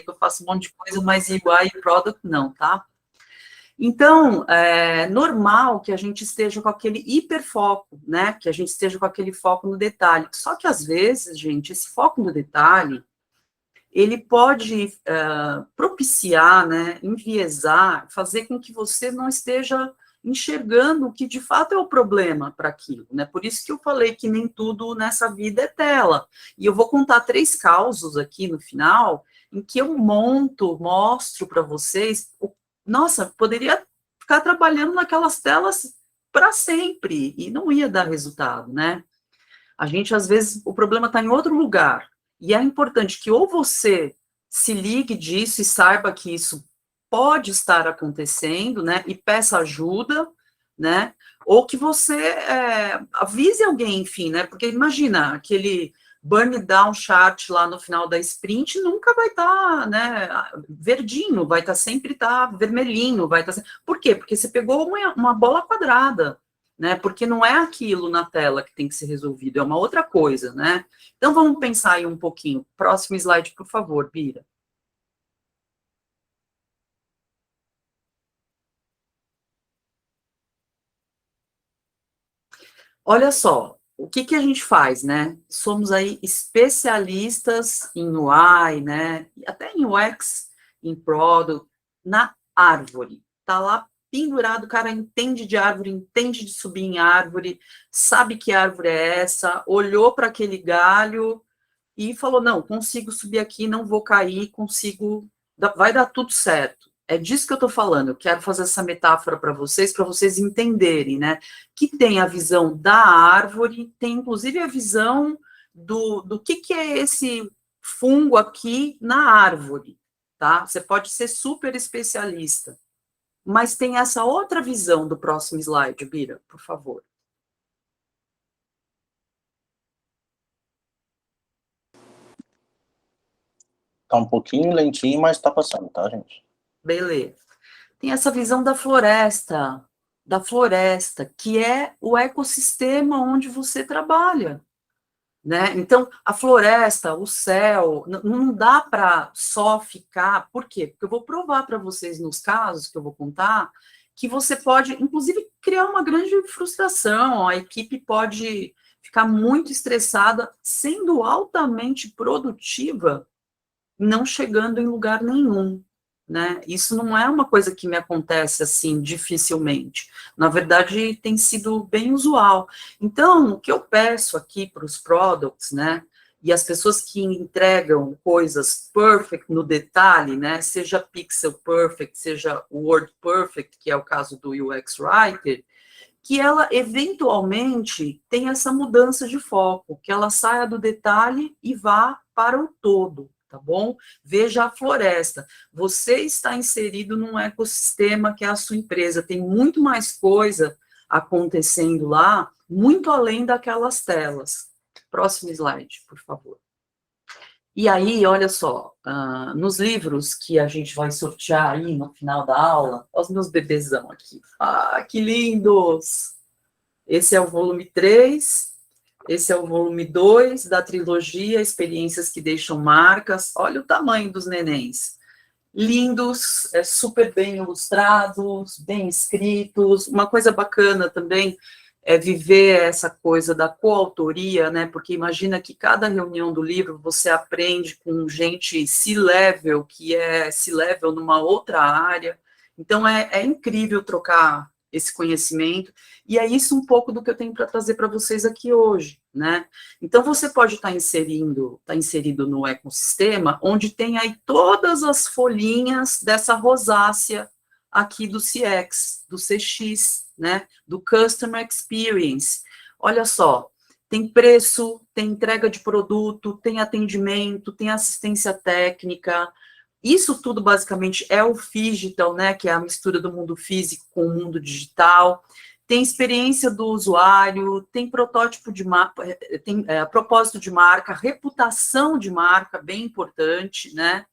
que eu faço um monte de coisa, mas UI e Product não, tá? Então, é normal que a gente esteja com aquele hiperfoco, né? Que a gente esteja com aquele foco no detalhe. Só que, às vezes, gente, esse foco no detalhe, ele pode propiciar, né, enviesar, fazer com que você não esteja enxergando o que de fato é o problema para aquilo, né? Por isso que eu falei que nem tudo nessa vida é tela. E eu vou contar 3 causos aqui no final, em que eu mostro para vocês, nossa, poderia ficar trabalhando naquelas telas para sempre e não ia dar resultado, né? A gente, às vezes, o problema está em outro lugar. E é importante que ou você se ligue disso e saiba que isso pode estar acontecendo, né, e peça ajuda, né, ou que você avise alguém, enfim, né, porque imagina, aquele burn down chart lá no final da sprint nunca vai estar, né, verdinho, vai estar sempre vermelhinho, vai estar... Por quê? Porque você pegou uma bola quadrada, né, porque não é aquilo na tela que tem que ser resolvido, é uma outra coisa, né. Então, vamos pensar aí um pouquinho. Próximo slide, por favor, Bira. Olha só, o que que a gente faz, né? Somos aí especialistas em UI, né? Até em UX, em Product, na árvore. Tá lá pendurado, o cara entende de árvore, entende de subir em árvore, sabe que árvore é essa, olhou para aquele galho e falou, não, consigo subir aqui, não vou cair, consigo, vai dar tudo certo. É disso que eu estou falando, eu quero fazer essa metáfora para vocês entenderem, né, que tem a visão da árvore, tem inclusive a visão do que é esse fungo aqui na árvore, tá? Você pode ser super especialista, mas tem essa outra visão do próximo slide, Bira, por favor. Tá um pouquinho lentinho, mas tá passando, tá, gente? Beleza. Tem essa visão da floresta, que é o ecossistema onde você trabalha, né? Então, a floresta, o céu, não dá para só ficar, por quê? Porque eu vou provar para vocês nos casos que eu vou contar, que você pode, inclusive, criar uma grande frustração, a equipe pode ficar muito estressada, sendo altamente produtiva, não chegando em lugar nenhum, né? Isso não é uma coisa que me acontece assim dificilmente. Na verdade, tem sido bem usual. Então, o que eu peço aqui para os products, né? E as pessoas que entregam coisas perfect no detalhe, né? Seja pixel perfect, seja word perfect, que é o caso do UX Writer, que ela eventualmente tenha essa mudança de foco, que ela saia do detalhe e vá para o todo, tá bom? Veja a floresta. Você está inserido num ecossistema que é a sua empresa, tem muito mais coisa acontecendo lá, muito além daquelas telas. Próximo slide, por favor. E aí, olha só, nos livros que a gente vai sortear aí no final da aula, olha os meus bebezão aqui. Ah, que lindos! Esse é o volume 3, esse é o volume 2 da trilogia Experiências que Deixam Marcas. Olha o tamanho dos nenéns. Lindos, super bem ilustrados, bem escritos. Uma coisa bacana também é viver essa coisa da coautoria, né? Porque imagina que cada reunião do livro você aprende com gente C-level, que é C-level numa outra área. Então é incrível trocar esse conhecimento, e é isso um pouco do que eu tenho para trazer para vocês aqui hoje, né? Então, você pode estar inserido no ecossistema, onde tem aí todas as folhinhas dessa rosácea aqui do CX, do CX, né? Do Customer Experience. Olha só, tem preço, tem entrega de produto, tem atendimento, tem assistência técnica. Isso tudo, basicamente, é o Phygital, né, que é a mistura do mundo físico com o mundo digital. Tem experiência do usuário, tem protótipo de marca, tem propósito de marca, reputação de marca, bem importante, né?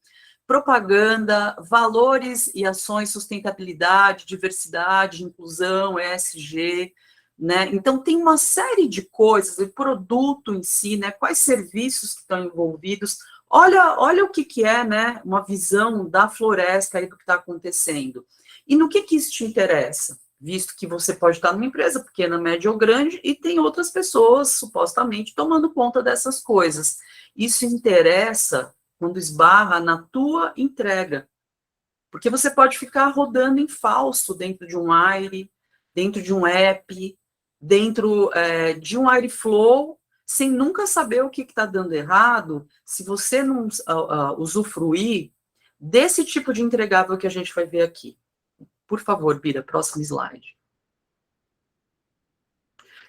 Propaganda, valores e ações, sustentabilidade, diversidade, inclusão, ESG, né? Então, tem uma série de coisas, o produto em si, né? Quais serviços que estão envolvidos. Olha o que é, né, uma visão da floresta aí do que está acontecendo. E no que isso te interessa? Visto que você pode estar numa empresa pequena, média ou grande, e tem outras pessoas, supostamente, tomando conta dessas coisas. Isso interessa quando esbarra na tua entrega. Porque você pode ficar rodando em falso dentro de um Aire, dentro de um app, dentro de um Aireflow, sem nunca saber o que está dando errado, se você não usufruir desse tipo de entregável que a gente vai ver aqui. Por favor, Bira, próximo slide.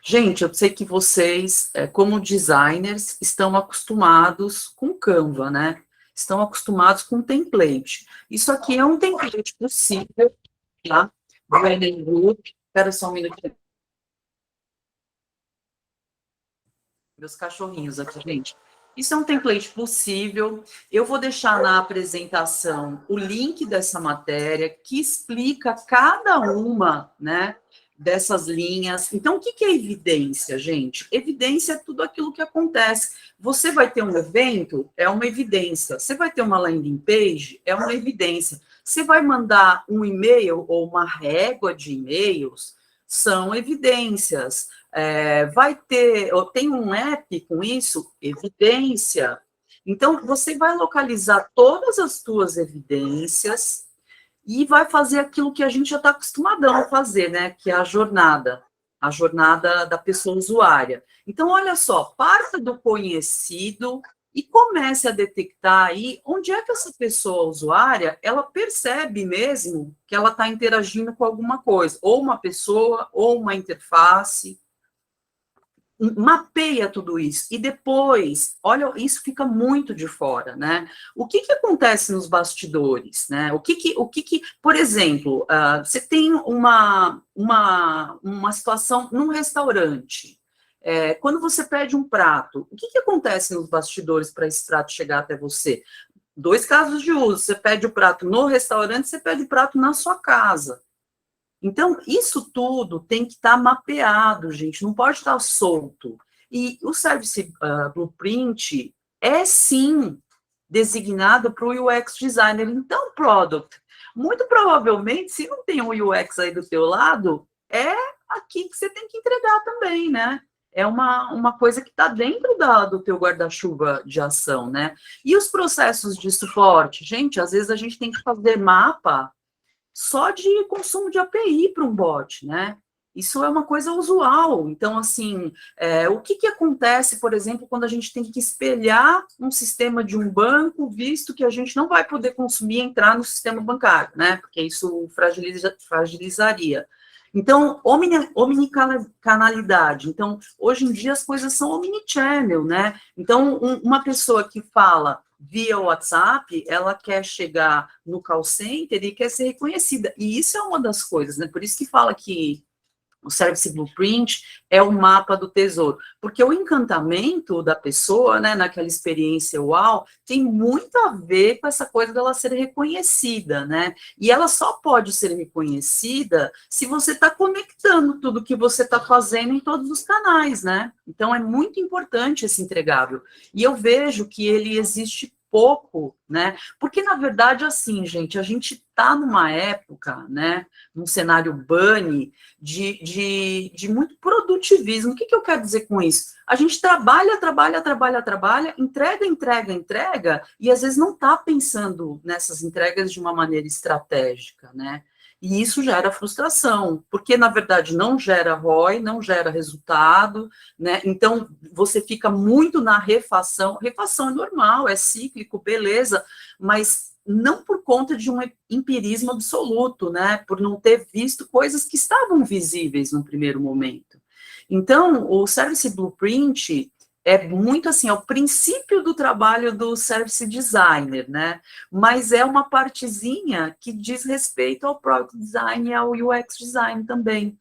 Gente, eu sei que vocês, como designers, estão acostumados com Canva, né? Estão acostumados com template. Isso aqui é um template possível, tá? Branding Group. Espera só um minutinho. Meus cachorrinhos aqui, gente. Isso é um template possível. Eu vou deixar na apresentação o link dessa matéria que explica cada uma, né, dessas linhas. Então, o que é evidência, gente? Evidência é tudo aquilo que acontece. Você vai ter um evento, é uma evidência. Você vai ter uma landing page, é uma evidência. Você vai mandar um e-mail ou uma régua de e-mails, são evidências. Vai ter, tem um app com isso, evidência. Então, você vai localizar todas as suas evidências e vai fazer aquilo que a gente já está acostumadão a fazer, né? Que é a jornada da pessoa usuária. Então, olha só, parta do conhecido e comece a detectar aí onde é que essa pessoa usuária, ela percebe mesmo que ela está interagindo com alguma coisa, ou uma pessoa, ou uma interface. Mapeia tudo isso e depois, olha, isso fica muito de fora, né? O que acontece nos bastidores, né? Por exemplo, você tem uma situação num restaurante. Quando você pede um prato, o que acontece nos bastidores para esse prato chegar até você? Dois casos de uso: você pede o prato no restaurante, você pede o prato na sua casa. Então, isso tudo tem que estar mapeado, gente, não pode estar solto. E o Service Blueprint é, sim, designado para o UX Designer. Então, Product, muito provavelmente, se não tem um UX aí do teu lado, é aqui que você tem que entregar também, né? É uma coisa que está dentro do teu guarda-chuva de ação, né? E os processos de suporte? Gente, às vezes a gente tem que fazer mapa só de consumo de API para um bot, né? Isso é uma coisa usual. Então, assim, o que acontece, por exemplo, quando a gente tem que espelhar um sistema de um banco, visto que a gente não vai poder consumir e entrar no sistema bancário, né? Porque isso fragilizaria. Então, omnicanalidade. Então, hoje em dia as coisas são omnichannel, né? Então, uma pessoa que fala via WhatsApp, ela quer chegar no call center e quer ser reconhecida. E isso é uma das coisas, né? Por isso que fala que o Service Blueprint é o mapa do tesouro, porque o encantamento da pessoa, né, naquela experiência uau, tem muito a ver com essa coisa dela ser reconhecida, né, e ela só pode ser reconhecida se você está conectando tudo que você está fazendo em todos os canais, né, então é muito importante esse entregável, e eu vejo que ele existe pouco, né, porque na verdade, assim, gente, a gente está numa época, né, num cenário bunny, de muito produtivismo. O que eu quero dizer com isso? A gente trabalha, entrega, e às vezes não está pensando nessas entregas de uma maneira estratégica, né? E isso gera frustração, porque, na verdade, não gera ROI, não gera resultado, né? Então, você fica muito na refação. Refação é normal, é cíclico, beleza, mas não por conta de um empirismo absoluto, né? Por não ter visto coisas que estavam visíveis no primeiro momento. Então, o Service Blueprint é muito assim, é o princípio do trabalho do Service Designer, né? Mas é uma partezinha que diz respeito ao Product Design e ao UX Design também.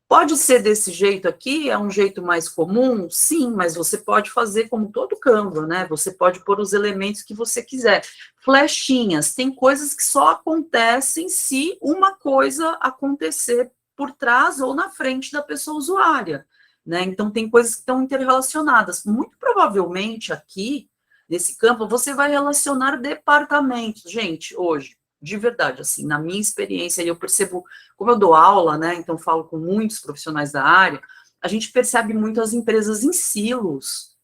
Pode ser desse jeito aqui, é um jeito mais comum? Sim, mas você pode fazer como todo Canva, né? Você pode pôr os elementos que você quiser. Flechinhas, tem coisas que só acontecem se uma coisa acontecer por trás ou na frente da pessoa usuária, né? Então, tem coisas que estão interrelacionadas. Muito provavelmente aqui, nesse campo, você vai relacionar departamentos. Gente, hoje, de verdade, assim, na minha experiência, e eu percebo, como eu dou aula, né, então falo com muitos profissionais da área, a gente percebe muito as empresas em silos,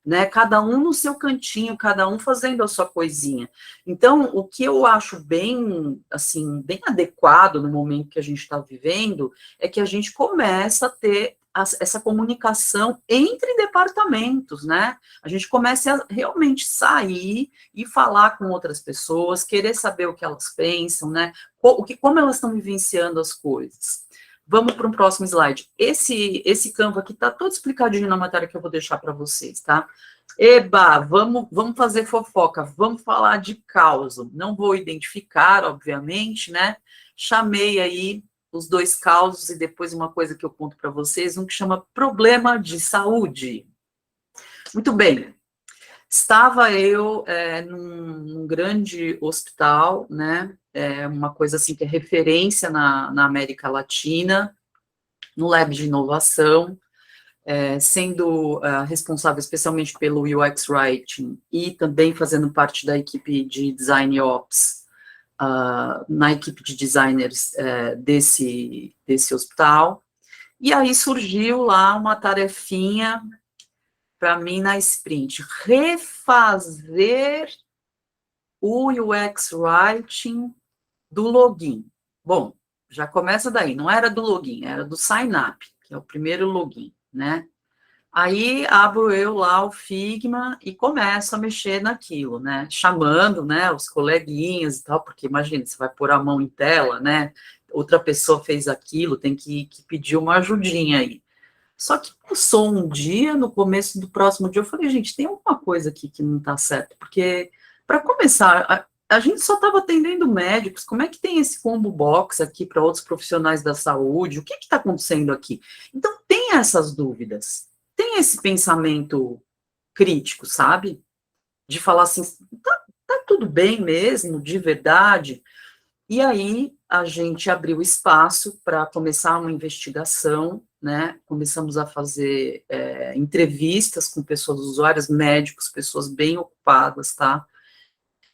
né, cada um no seu cantinho, cada um fazendo a sua coisinha. Então, o que eu acho bem, assim, bem adequado no momento que a gente está vivendo, é que a gente começa a ter essa comunicação entre departamentos, né? A gente começa a realmente sair e falar com outras pessoas, querer saber o que elas pensam, né? Como elas estão vivenciando as coisas. Vamos para um próximo slide. Esse campo aqui está todo explicadinho na matéria que eu vou deixar para vocês, tá? Eba, vamos fazer fofoca, vamos falar de causa. Não vou identificar, obviamente, né? Chamei aí os dois causos e depois uma coisa que eu conto para vocês, um que chama problema de saúde. Muito bem. Estava eu num grande hospital, né? Uma coisa assim que é referência na América Latina, no Lab de Inovação, sendo responsável especialmente pelo UX Writing e também fazendo parte da equipe de Design Ops, na equipe de designers desse hospital. E aí surgiu lá uma tarefinha para mim na sprint, refazer o UX Writing do login. Bom, já começa daí, não era do login, era do sign up, que é o primeiro login, né? Aí abro eu lá o Figma e começo a mexer naquilo, né? Chamando, né, os coleguinhas e tal, porque imagina, você vai pôr a mão em tela, né? Outra pessoa fez aquilo, tem que pedir uma ajudinha aí. Só que passou um dia, no começo do próximo dia, eu falei, gente, tem alguma coisa aqui que não está certo, porque, para começar, a gente só estava atendendo médicos, como é que tem esse combo box aqui para outros profissionais da saúde? O que está acontecendo aqui? Então, tem essas dúvidas, tem esse pensamento crítico, sabe? De falar assim, tá tudo bem mesmo, de verdade? E aí a gente abriu espaço para começar uma investigação, né? Começamos a fazer entrevistas com pessoas usuárias, médicos, pessoas bem ocupadas, tá?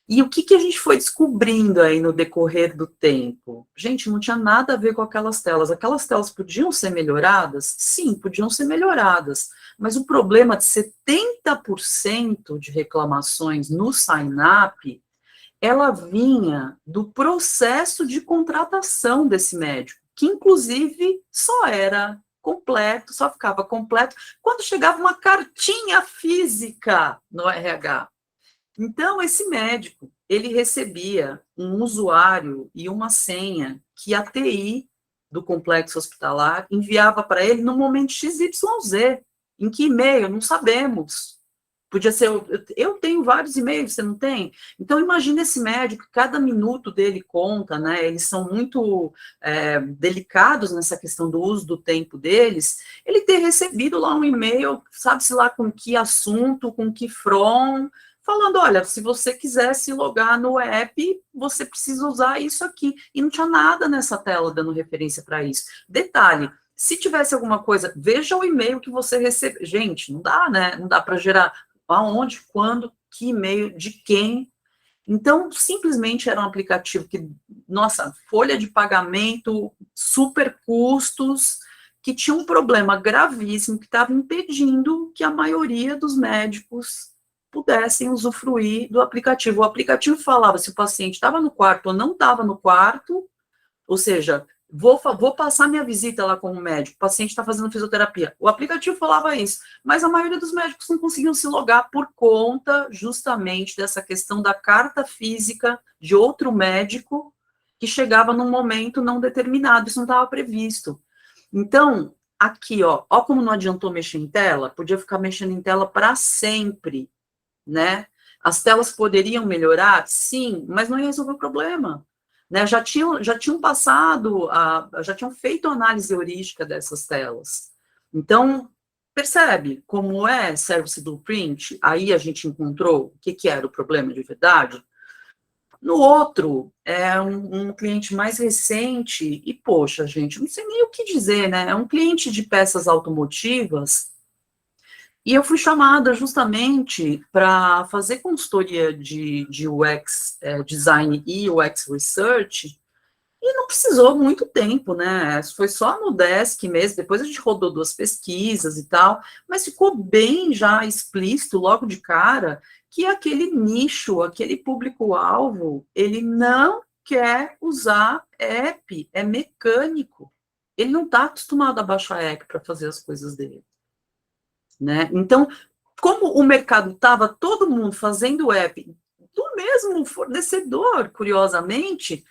E o que a gente foi descobrindo aí no decorrer do tempo? Gente, não tinha nada a ver com aquelas telas. Aquelas telas podiam ser melhoradas? Sim, podiam ser melhoradas. Mas o problema de 70% de reclamações no sign-up, ela vinha do processo de contratação desse médico, que inclusive só era completo, só ficava completo quando chegava uma cartinha física no RH. Então, esse médico, ele recebia um usuário e uma senha que a TI do complexo hospitalar enviava para ele no momento XYZ. Em que e-mail? Não sabemos. Podia ser, eu tenho vários e-mails, você não tem? Então, imagina esse médico, cada minuto dele conta, né? Eles são muito delicados nessa questão do uso do tempo deles. Ele ter recebido lá um e-mail, sabe-se lá com que assunto, com que from, falando, olha, se você quiser se logar no app, você precisa usar isso aqui. E não tinha nada nessa tela dando referência para isso. Detalhe, se tivesse alguma coisa, veja o e-mail que você recebeu. Gente, não dá, né? Não dá para gerar aonde, quando, que e-mail, de quem. Então, simplesmente era um aplicativo que, nossa, folha de pagamento, super custos, que tinha um problema gravíssimo que estava impedindo que a maioria dos médicos pudessem usufruir do aplicativo. O aplicativo falava se o paciente estava no quarto ou não estava no quarto, ou seja, vou passar minha visita lá com o médico, o paciente está fazendo fisioterapia. O aplicativo falava isso, mas a maioria dos médicos não conseguiam se logar por conta justamente dessa questão da carta física de outro médico que chegava num momento não determinado, isso não estava previsto. Então, aqui, ó como não adiantou mexer em tela, podia ficar mexendo em tela para sempre, né? As telas poderiam melhorar? Sim, mas não ia resolver o problema. Né, já tinham passado, já tinham feito análise heurística dessas telas. Então, percebe como é Service Blueprint? Aí a gente encontrou o que era o problema de verdade. No outro, é um cliente mais recente, e poxa, gente, não sei nem o que dizer, né? É um cliente de peças automotivas, E eu fui chamada justamente para fazer consultoria de UX Design e UX Research, e não precisou muito tempo, né? Foi só no Desk mesmo, depois a gente rodou 2 pesquisas e tal, mas ficou bem já explícito logo de cara que aquele nicho, aquele público-alvo, ele não quer usar app, é mecânico. Ele não está acostumado a baixar app para fazer as coisas dele, né? Então, como o mercado estava todo mundo fazendo app do mesmo fornecedor, curiosamente,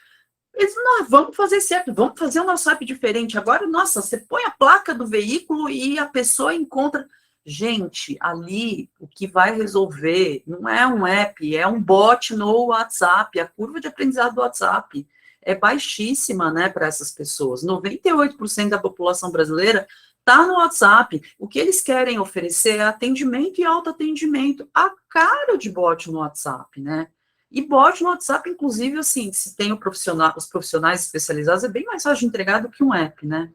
eles, nós vamos fazer certo, vamos fazer o nosso app diferente. Agora, nossa, você põe a placa do veículo e a pessoa encontra. Gente, ali o que vai resolver não é um app, é um bot no WhatsApp. A curva de aprendizado do WhatsApp é baixíssima, né, para essas pessoas. 98% da população brasileira está no WhatsApp. O que eles querem oferecer é atendimento e autoatendimento. A cara de bot no WhatsApp, né? E bot no WhatsApp, inclusive, assim, se tem os profissionais especializados, é bem mais fácil de entregar do que um app, né?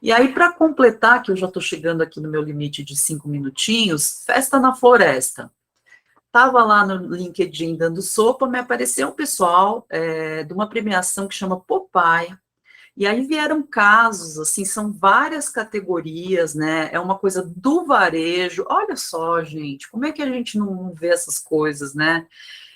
E aí, para completar, que eu já estou chegando aqui no meu limite de 5 minutinhos, Festa na Floresta. Estava lá no LinkedIn dando sopa, me apareceu um pessoal de uma premiação que chama Popeye, e aí vieram casos, assim, são várias categorias, né? É uma coisa do varejo. Olha só, gente, como é que a gente não vê essas coisas, né?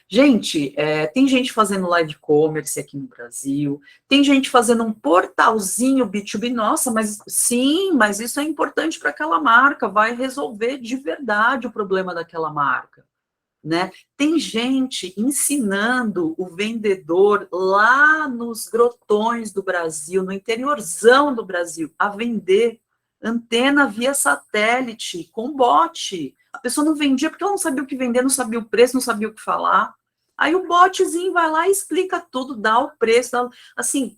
Gente, tem gente fazendo live commerce aqui no Brasil, tem gente fazendo um portalzinho B2B, nossa, mas sim, mas isso é importante para aquela marca, vai resolver de verdade o problema daquela marca, né? Tem gente ensinando o vendedor lá nos grotões do Brasil, no interiorzão do Brasil, a vender antena via satélite com bot. A pessoa não vendia porque ela não sabia o que vender, não sabia o preço, não sabia o que falar. Aí o botzinho vai lá e explica tudo, dá o preço, assim,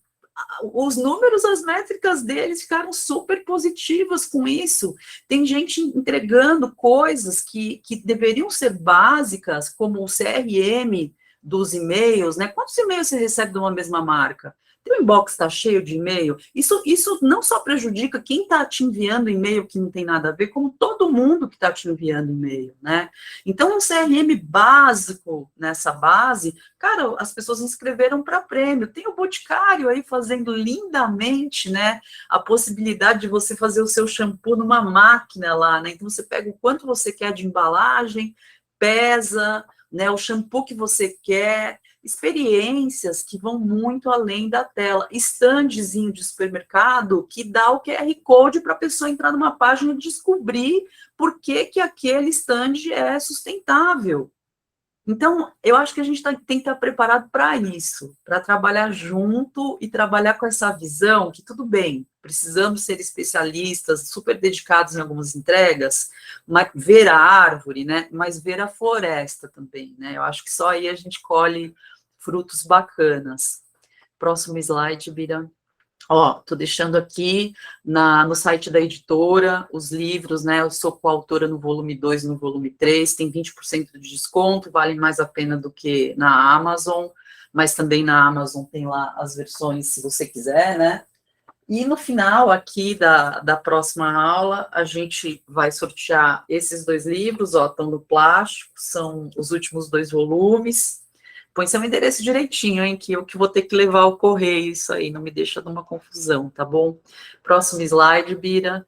os números, as métricas deles ficaram super positivas com isso. Tem gente entregando coisas que deveriam ser básicas, como o CRM dos e-mails, né? Quantos e-mails você recebe de uma mesma marca? Teu inbox está cheio de e-mail. Isso não só prejudica quem está te enviando e-mail que não tem nada a ver, como todo mundo que está te enviando e-mail, né? Então, um CRM básico nessa base, cara, as pessoas inscreveram para prêmio. Tem o Boticário aí fazendo lindamente, né? A possibilidade de você fazer o seu shampoo numa máquina lá, né? Então, você pega o quanto você quer de embalagem, pesa, né? O shampoo que você quer, experiências que vão muito além da tela. Standzinho de supermercado que dá o QR Code para a pessoa entrar numa página e descobrir por que aquele stand é sustentável. Então, eu acho que a gente tem que estar preparado para isso, para trabalhar junto e trabalhar com essa visão que, tudo bem, precisamos ser especialistas, super dedicados em algumas entregas, mas ver a árvore, né? Mas ver a floresta também, né? Eu acho que só aí a gente colhe frutos bacanas. Próximo slide, Bira. Ó, tô deixando aqui no site da editora os livros, né? Eu sou coautora no volume 2 e no volume 3, tem 20% de desconto, vale mais a pena do que na Amazon, mas também na Amazon tem lá as versões, se você quiser, né? E no final aqui da próxima aula, a gente vai sortear esses 2 livros, ó, estão no plástico, são os últimos 2 volumes. Põe seu endereço direitinho, hein, que eu que vou ter que levar ao correio isso aí, não me deixa numa confusão, tá bom? Próximo slide, Bira.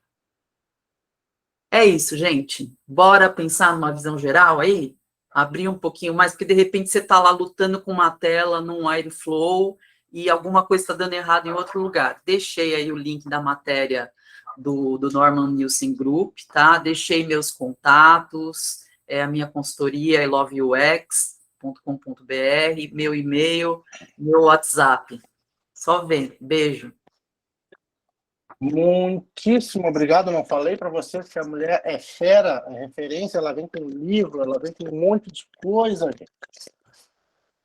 É isso, gente. Bora pensar numa visão geral aí? Abrir um pouquinho mais, porque de repente você está lá lutando com uma tela num Airflow e alguma coisa está dando errado em outro lugar. Deixei aí o link da matéria do Norman Nielsen Group, tá? Deixei meus contatos, a minha consultoria, iloveux.com.br, meu e-mail, meu WhatsApp. Só vem. Beijo. Muitíssimo obrigado. Não falei para você que a mulher é fera, é referência, ela vem com livro, ela vem com um monte de coisa, gente.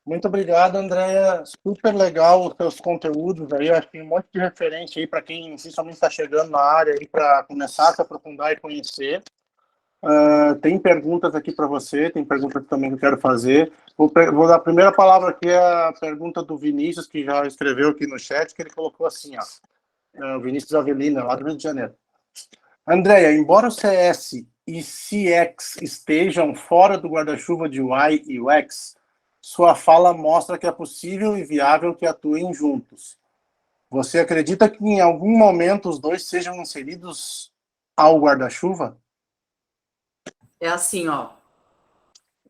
Muito obrigado, Andréia. Super legal os seus conteúdos aí. Eu acho que tem um monte de referência aí para quem principalmente está chegando na área aí para começar a se aprofundar e conhecer. Tem perguntas aqui para você, tem perguntas também que eu quero fazer. Vou dar a primeira palavra aqui, a pergunta do Vinícius, que já escreveu aqui no chat, que ele colocou assim, ó. O Vinícius Avelina, lá do Rio de Janeiro. Andréia, embora o CS e CX estejam fora do guarda-chuva de UI e UX, sua fala mostra que é possível e viável que atuem juntos. Você acredita que em algum momento os dois sejam inseridos ao guarda-chuva? É assim, ó,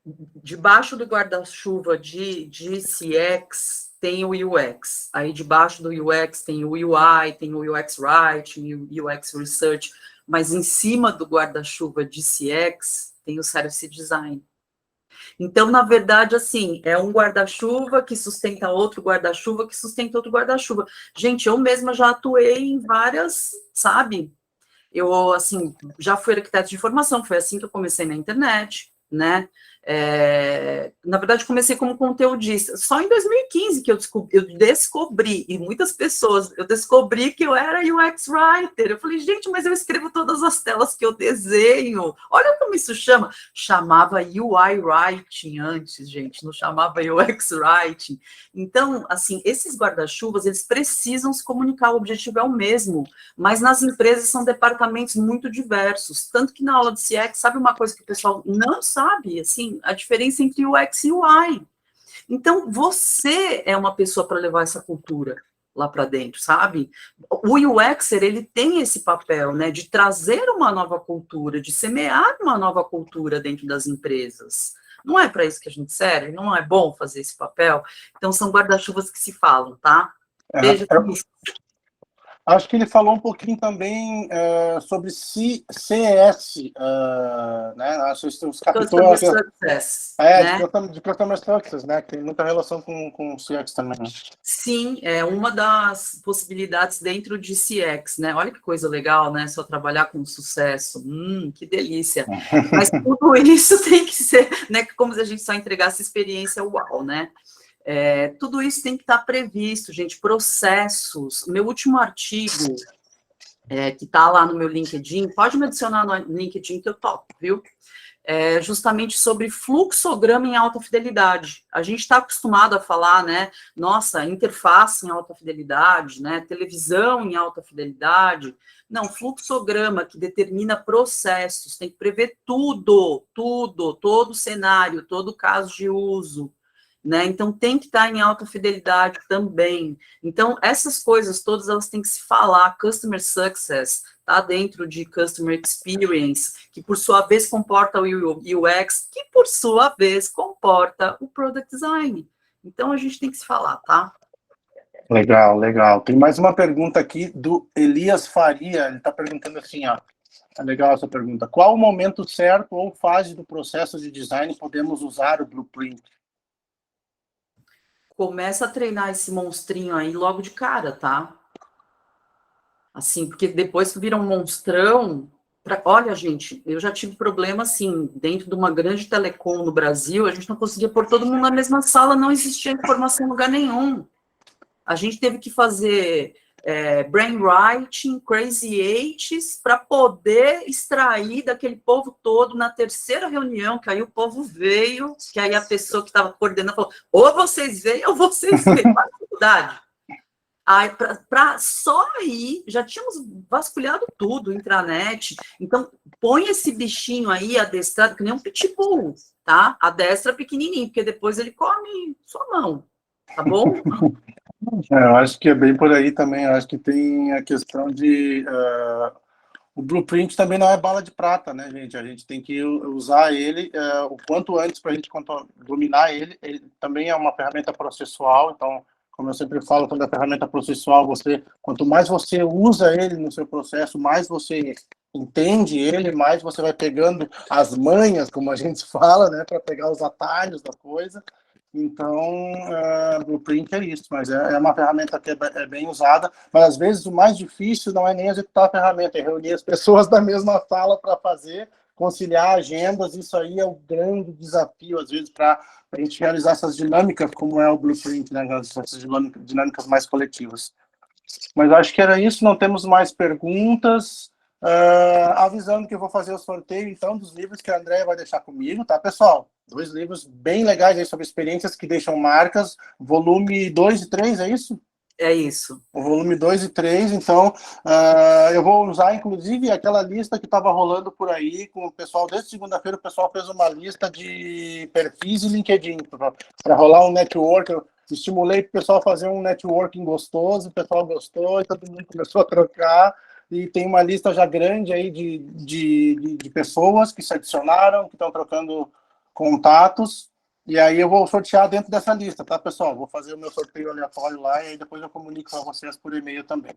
debaixo do guarda-chuva de CX tem o UX. Aí debaixo do UX tem o UI, tem o UX Writing, o UX Research, mas em cima do guarda-chuva de CX tem o Service Design. Então, na verdade, assim, é um guarda-chuva que sustenta outro guarda-chuva que sustenta outro guarda-chuva. Gente, eu mesma já atuei em várias, sabe? Eu, assim, já fui arquiteta de formação, foi assim que eu comecei na internet, né? Na verdade, comecei como conteudista. Só em 2015 que eu descobri, e muitas pessoas, eu descobri que eu era UX Writer. Eu falei, gente, mas eu escrevo todas as telas que eu desenho. Olha como isso chama. Chamava UI Writing antes, gente, não chamava UX Writing. Então, assim, esses guarda-chuvas, eles precisam se comunicar, o objetivo é o mesmo, mas nas empresas são departamentos muito diversos, tanto que na aula de CX, sabe uma coisa que o pessoal não sabe, assim, a diferença entre UX e UI. Então, você é uma pessoa para levar essa cultura lá para dentro, sabe? O UXer, ele tem esse papel, né, de trazer uma nova cultura, de semear uma nova cultura dentro das empresas. Não é para isso que a gente serve? Não é bom fazer esse papel? Então, são guarda-chuvas que se falam, tá? Beijo. Acho que ele falou um pouquinho também sobre CS, né? Acho que os captou Customer Success, né? de Customer Success, né? Que tem muita relação com CX também. Né? Sim, é uma das possibilidades dentro de CX, né? Olha que coisa legal, né? Só trabalhar com sucesso. Que delícia. Mas tudo isso tem que ser, né? Como se a gente só entregasse experiência uau, né? Tudo isso tem que estar previsto, gente. Processos. Meu último artigo, que está lá no meu LinkedIn, pode me adicionar no LinkedIn que eu topo, viu? Justamente sobre fluxograma em alta fidelidade. A gente está acostumado a falar, né? Nossa, interface em alta fidelidade, né? Televisão em alta fidelidade. Não, fluxograma que determina processos, tem que prever tudo, todo o cenário, todo o caso de uso. Né? Então, tem que estar em alta fidelidade também. Então, essas coisas todas, elas têm que se falar. Customer Success está dentro de Customer Experience, que, por sua vez, comporta o UX, que, por sua vez, comporta o Product Design. Então, a gente tem que se falar, tá? Legal, legal. Tem mais uma pergunta aqui do Elias Faria. Ele está perguntando assim, ó. É legal essa pergunta. Qual o momento certo ou fase do processo de design podemos usar o Blueprint? Começa a treinar esse monstrinho aí logo de cara, tá? Assim, porque depois que vira um monstrão... Olha, gente, eu já tive problema, assim, dentro de uma grande telecom no Brasil, a gente não conseguia pôr todo mundo na mesma sala, não existia informação em lugar nenhum. A gente teve que fazer brainwriting, crazy eights, para poder extrair daquele povo todo na terceira reunião, que aí o povo veio, que aí a pessoa que estava coordenando falou, ou vocês veem, ou vocês veem, para a dificuldade. Aí, para só aí, já tínhamos vasculhado tudo, intranet. Então, põe esse bichinho aí adestrado, que nem um pitbull, tá? Adestra pequenininho, porque depois ele come sua mão, tá bom? Eu acho que é bem por aí também. Eu acho que tem a questão de... o Blueprint também não é bala de prata, né, gente? A gente tem que usar ele o quanto antes para a gente dominar ele. Ele também é uma ferramenta processual, então, como eu sempre falo, quando é ferramenta processual, quanto mais você usa ele no seu processo, mais você entende ele, mais você vai pegando as manhas, como a gente fala, né, para pegar os atalhos da coisa. Então, Blueprint é isso, mas é uma ferramenta que é bem usada, mas às vezes o mais difícil não é nem executar a ferramenta, é reunir as pessoas da mesma sala para fazer, conciliar agendas, isso aí é o grande desafio, às vezes, para a gente realizar essas dinâmicas, como é o Blueprint, né, essas dinâmicas mais coletivas. Mas acho que era isso, não temos mais perguntas. Avisando que eu vou fazer o sorteio, então, dos livros que a Andréia vai deixar comigo, tá, pessoal? 2 livros bem legais aí sobre experiências que deixam marcas, volume 2 e 3, é isso? É isso. O volume 2 e 3, então eu vou usar, inclusive, aquela lista que estava rolando por aí com o pessoal. Desde segunda-feira, o pessoal fez uma lista de perfis e LinkedIn para rolar um network. Eu estimulei o pessoal fazer um networking gostoso, o pessoal gostou e todo mundo começou a trocar. E tem uma lista já grande aí de pessoas que se adicionaram, que estão trocando contatos. E aí eu vou sortear dentro dessa lista, tá, pessoal? Vou fazer o meu sorteio aleatório lá e aí depois eu comunico para vocês por e-mail também.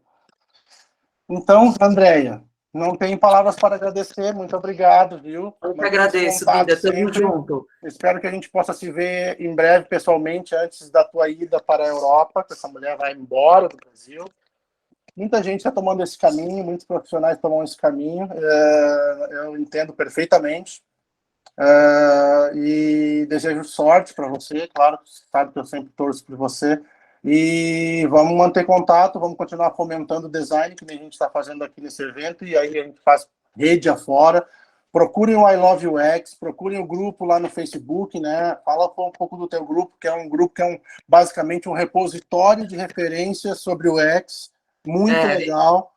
Então, Andréia, não tem palavras para agradecer, muito obrigado, viu? Eu que Mantém esse agradeço, contato Bida, tamo sempre. junto. Espero que a gente possa se ver em breve pessoalmente antes da tua ida para a Europa, que essa mulher vai embora do Brasil. Muita gente está tomando esse caminho, muitos profissionais tomam esse caminho, eu entendo perfeitamente. E desejo sorte para você, claro, sabe que eu sempre torço por você. E vamos manter contato, vamos continuar fomentando o design, que a gente está fazendo aqui nesse evento, e aí a gente faz rede afora. Procurem o I Love UX, procurem o grupo lá no Facebook, né? Fala um pouco do teu grupo, que é um grupo que é basicamente um repositório de referências sobre o UX, muito legal.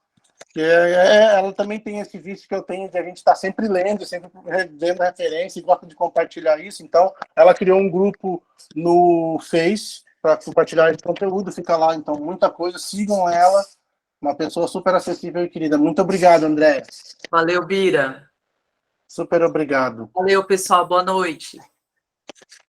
Ela também tem esse vício que eu tenho de a gente estar sempre lendo, sempre vendo referência e gosta de compartilhar isso. Então, ela criou um grupo no Face para compartilhar esse conteúdo, fica lá, então, muita coisa. Sigam ela, uma pessoa super acessível e querida. Muito obrigado, André. Valeu, Bira. Super obrigado. Valeu, pessoal. Boa noite.